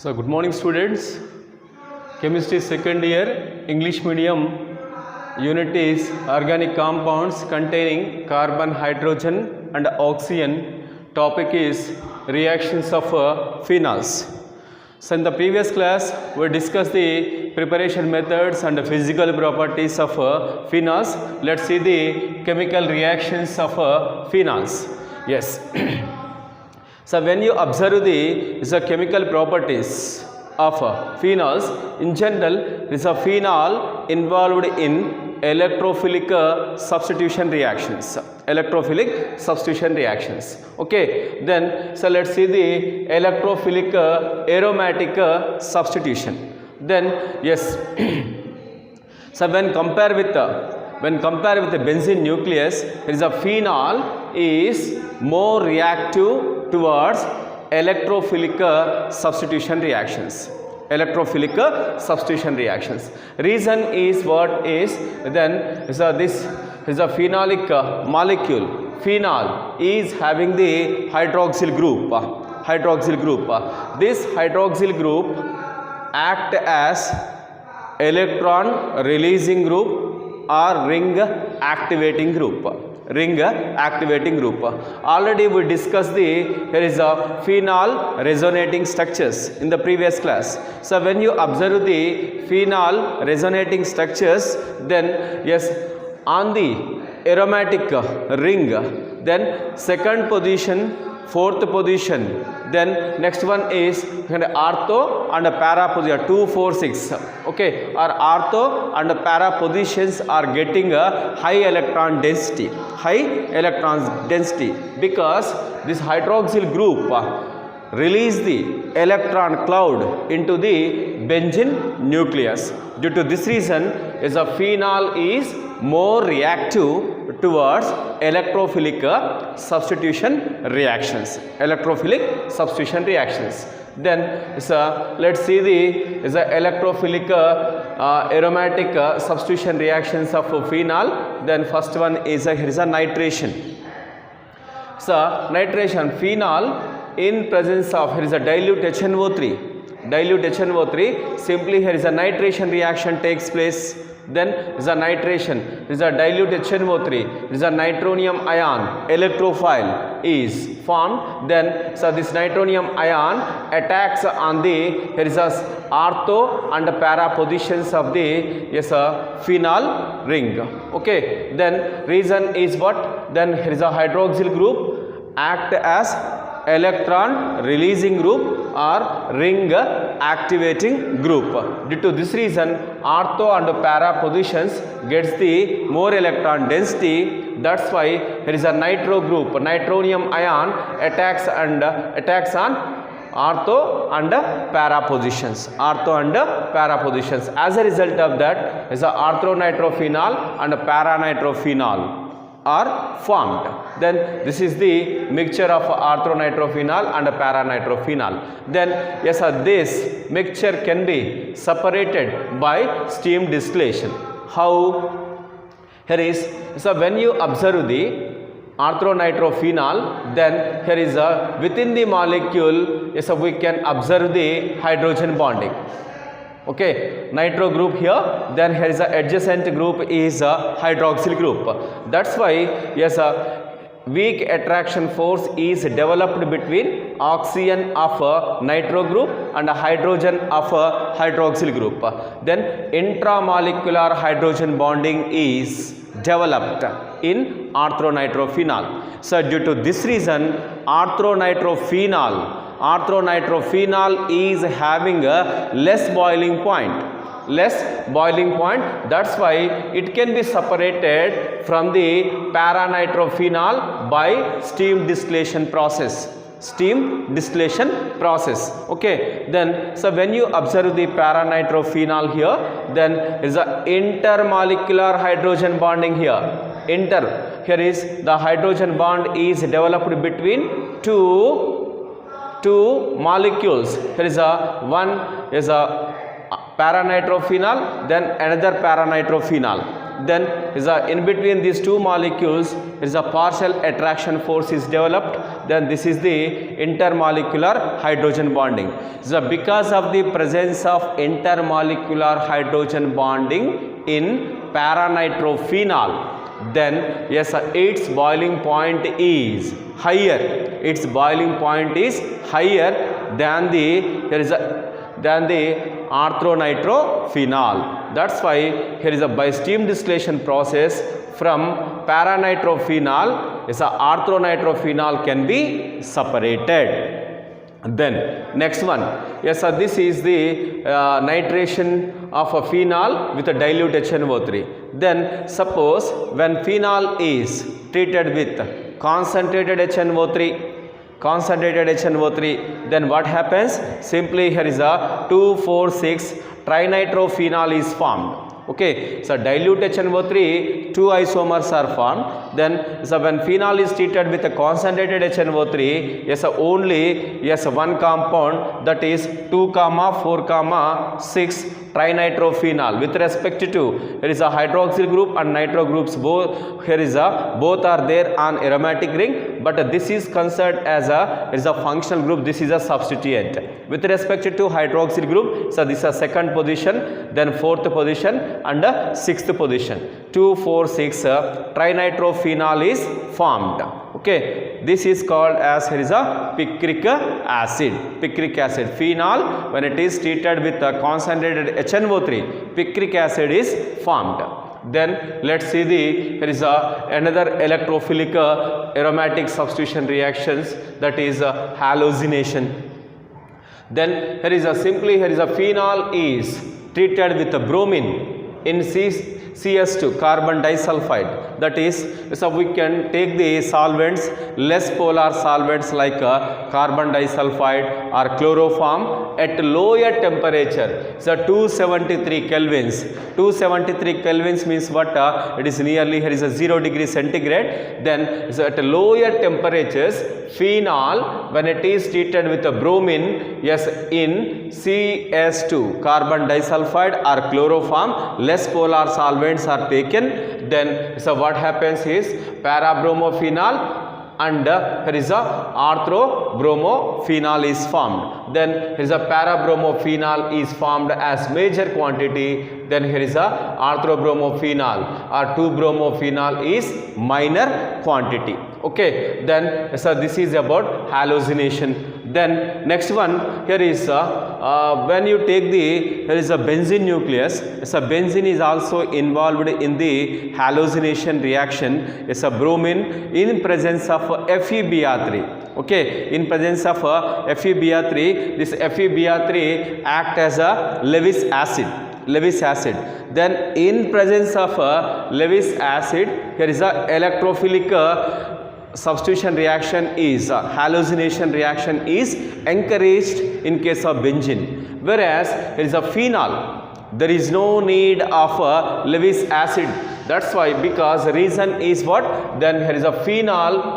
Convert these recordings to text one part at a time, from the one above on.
So good morning students. Chemistry second year English medium unit is organic compounds containing carbon, hydrogen and oxygen. Topic is reactions of phenols. So in the previous class we discussed the preparation methods and the physical properties of phenols. Let's see the chemical reactions of phenols. Yes. So when you observe the chemical properties of phenols, in general, is a phenol involved in electrophilic substitution reactions. Electrophilic substitution reactions. Okay. Then, so let's see the electrophilic aromatic substitution. Then, yes. So when compare with the benzene nucleus, there is a phenol is more reactive towards electrophilic substitution reactions. Electrophilic substitution reactions. Reason is what is then this is a phenolic molecule. Phenol is having the hydroxyl group. This hydroxyl group act as electron releasing group or ring activating group. Already we discussed here is a phenol resonating structures in the previous class. So when you observe the phenol resonating structures, then yes, on the aromatic ring, then second position, fourth position, then next one is ortho and para position 2, 4, 6. Okay, or ortho and para positions are getting a high electron density. Because this hydroxyl group release the electron cloud into the benzene nucleus. Due to this reason, is a phenol is more reactive towards electrophilic substitution reactions. Then let's see the electrophilic aromatic substitution reactions of phenol. Then first one is here is a nitration. So nitration, phenol in presence of here is a dilute HNO3. Simply here is a nitration reaction takes place. Then is a nitration, is a dilute HNO3, is a nitronium ion electrophile is formed. Then so this nitronium ion attacks on the here is a ortho and para positions of the phenol ring. Okay. Then reason is what? Then here is a hydroxyl group act as electron releasing group or ring activating group. Due to this reason, ortho and para positions gets the more electron density. That's why there is a nitro group, nitronium ion attacks on ortho and para positions. As a result of that, is a orthonitrophenol and paranitrophenol are formed. Then this is the mixture of orthonitrophenol and paranitrophenol. Then yes, this mixture can be separated by steam distillation. How? Here is, so when you observe the orthonitrophenol, then here is a within the molecule, yes, we can observe the hydrogen bonding. Okay, nitro group here, then here is a adjacent group is a hydroxyl group. That's why yes, weak attraction force is developed between oxygen of a nitro group and a hydrogen of a hydroxyl group. Then intramolecular hydrogen bonding is developed in orthonitrophenol. So due to this reason, orthonitrophenol is having a less boiling point. That's why it can be separated from the paranitrophenol by steam distillation process. Okay. Then so when you observe the paranitrophenol here, then is a intermolecular hydrogen bonding here. Here is the hydrogen bond is developed between two molecules. There is a one is a paranitrophenol, then another paranitrophenol. then is a in between these two molecules is a partial attraction force is developed. Then this is the intermolecular hydrogen bonding. So because of the presence of intermolecular hydrogen bonding in paranitrophenol, then yes, its boiling point is higher. Its boiling point is higher than the orthonitrophenol. That's why here is a by steam distillation process from paranitrophenol is a orthonitrophenol can be separated. Then next one, yes sir, this is the nitration of a phenol with a dilute HNO3. Then suppose when phenol is treated with concentrated HNO3, then what happens? Simply here is a 2,4,6 trinitrophenol is formed. Okay, so dilute HNO3, two isomers are formed. Then so when phenol is treated with a concentrated HNO3, yes, only yes one compound, that is 2,4,6 trinitrophenol. With respect to here is a hydroxyl group and nitro groups, both here is a both are there on aromatic ring, but this is considered as a functional group. This is a substituent. With respect to hydroxyl group, so this is a second position, then fourth position and a sixth position. 2,4,6 trinitrophenol is formed. Okay, this is called as here is a picric acid. Picric acid. Phenol, when it is treated with a concentrated HNO3, picric acid is formed. Then let's see here is another electrophilic aromatic substitution reactions, that is halogenation. Then here is here is a phenol is treated with a bromine in CS2 carbon disulfide. That is, so we can take the solvents, less polar solvents like carbon disulfide or chloroform at lower temperature. So 273 kelvins. 273 kelvins means what? It is nearly here is a 0 degree centigrade. Then so at lower temperatures, phenol when it is treated with a bromine, yes, in CS2 carbon disulfide or chloroform, less polar solvents are taken. Then so what happens is parabromophenol and here is a orthobromophenol is formed. Then here is a parabromophenol is formed as major quantity. Then here is a orthobromophenol or 2-bromophenol is minor quantity. Okay, then so this is about halogenation. Then next one here is when you take here is a benzene nucleus. So benzene is also involved in the halogenation reaction. It's a bromine in presence of FeBr3. Okay, in presence of FeBr3, this FeBr3 act as a Lewis acid. Then in presence of Lewis acid, here is a electrophilic substitution reaction is halogenation reaction is encouraged in case of benzene, whereas there is a phenol, there is no need of Lewis acid. That's why, because the reason is what? Then here is a phenol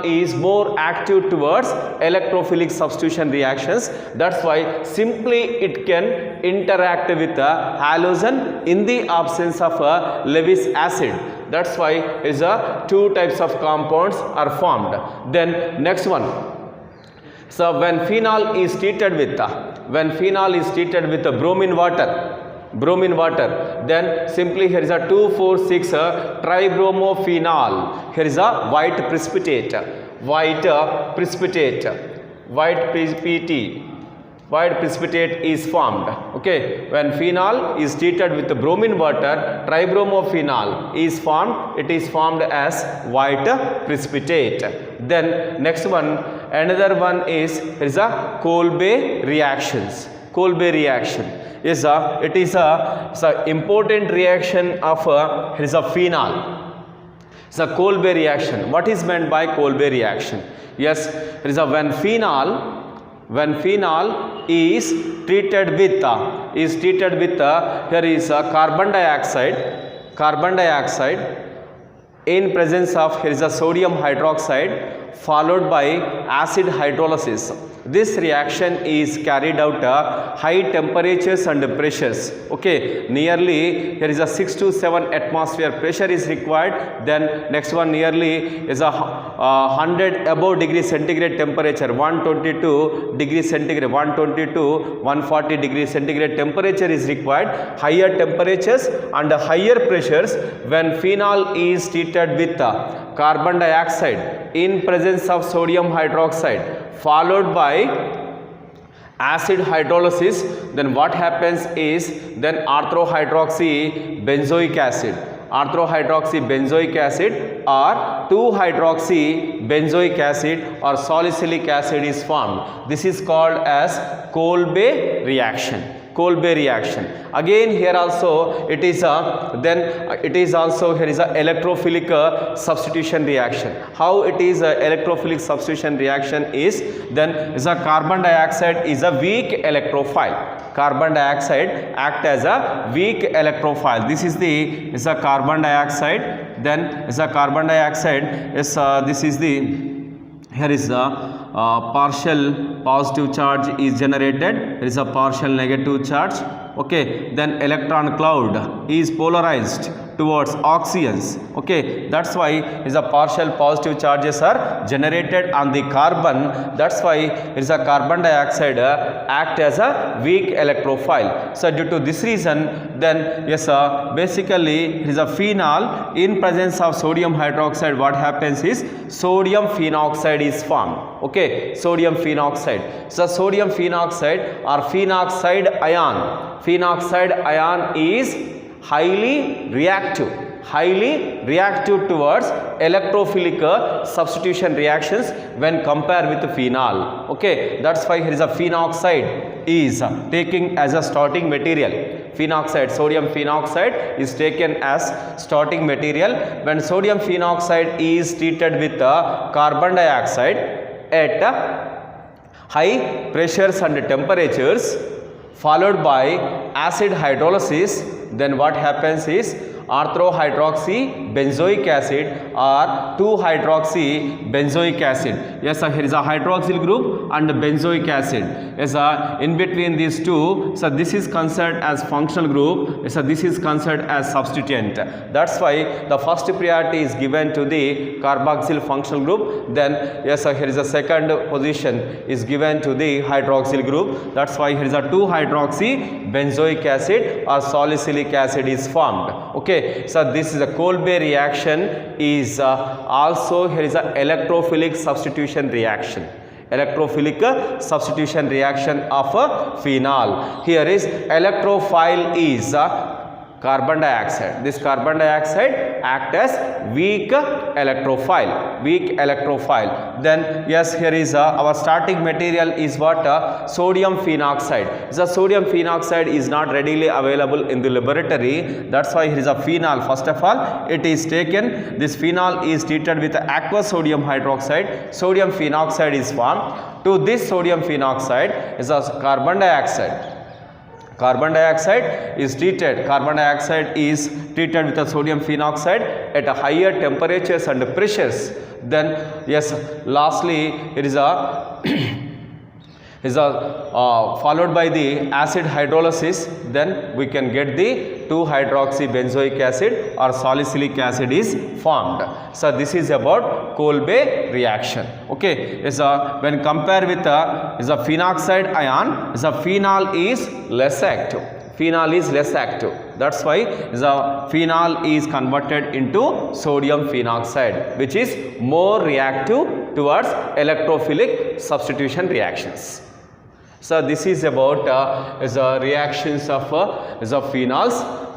is more active towards electrophilic substitution reactions. That's why simply it can interact with a halogen in the absence of Lewis acid. That's why is two types of compounds are formed. Then next one. So when phenol is treated with bromine water, then simply here is a 2,4,6 tribromophenol. Here is a white precipitate is formed. Okay, when phenol is treated with the bromine water, tribromophenol is formed. It is formed as white precipitate. Then next one, another one is there is a Kolbe reactions. Kolbe reaction is it is a important reaction of here is a phenol. It's a Kolbe reaction. What is meant by Kolbe reaction? Yes, it is a when phenol is treated with here is carbon dioxide in presence of here is a sodium hydroxide followed by acid hydrolysis. This reaction is carried out at high temperatures and pressures. Okay, nearly there is a 6 to 7 atmosphere pressure is required. Then next one nearly is a 100 above degree centigrade temperature, 122 degree centigrade, 120 to 140 degree centigrade temperature is required. Higher temperatures and higher pressures when phenol is treated with carbon dioxide in presence of sodium hydroxide followed by acid hydrolysis, then what happens is then orthohydroxy benzoic acid or 2-hydroxy benzoic acid or salicylic acid is formed. This is called as Kolbe reaction. Kolbe reaction. Again here also it is here is a electrophilic substitution reaction. How it is a electrophilic substitution reaction is then is a carbon dioxide is a weak electrophile. Carbon dioxide act as a weak electrophile. This is a carbon dioxide. Then is a carbon dioxide is this is the here is the partial positive charge is generated. There is a partial negative charge. Okay, then electron cloud is polarized towards oxygens. Okay, that's why is a partial positive charges are generated on the carbon. That's why is a carbon dioxide act as a weak electrophile. So due to this reason, then yes, basically is a phenol in presence of sodium hydroxide. What happens is sodium phenoxide is formed. Okay, sodium phenoxide. So sodium phenoxide or phenoxide ion. Phenoxide ion is highly reactive towards electrophilic substitution reactions when compared with phenol. Okay, that's why here is a phenoxide is taking as a starting material. Phenoxide, sodium phenoxide is taken as starting material when sodium phenoxide is treated with carbon dioxide at high pressures and temperatures followed by acid hydrolysis. Then what happens is orthohydroxy benzoic acid or 2-hydroxy benzoic acid. Yes, here is a hydroxyl group and benzoic acid. Yes, in between these two, so this is considered as functional group. Yes, this is considered as substituent. That's why the first priority is given to the carboxyl functional group. Then yes, here is a second position is given to the hydroxyl group. That's why here is a 2-hydroxy benzoic acid or salicylic acid is formed. Okay, so this is a Kolbe reaction is also here is a electrophilic substitution reaction. Electrophilic substitution reaction of phenol. Here is electrophile is carbon dioxide. This carbon dioxide act as weak electrophile. Then yes, here is our starting material is what sodium phenoxide. The sodium phenoxide is not readily available in the laboratory. That's why here is a phenol. First of all, it is taken. This phenol is treated with aqueous sodium hydroxide. Sodium phenoxide is formed. To this sodium phenoxide is a carbon dioxide. Carbon dioxide is treated with a sodium phenoxide at a higher temperatures and pressures. Then yes, lastly it is followed by the acid hydrolysis. Then we can get the 2-hydroxy benzoic acid or salicylic acid is formed. So this is about Kolbe reaction. Okay, is when compared with is a phenoxide ion, is a phenol is less active. That's why the phenol is converted into sodium phenoxide, which is more reactive towards electrophilic substitution reactions. So this is about reactions of phenols.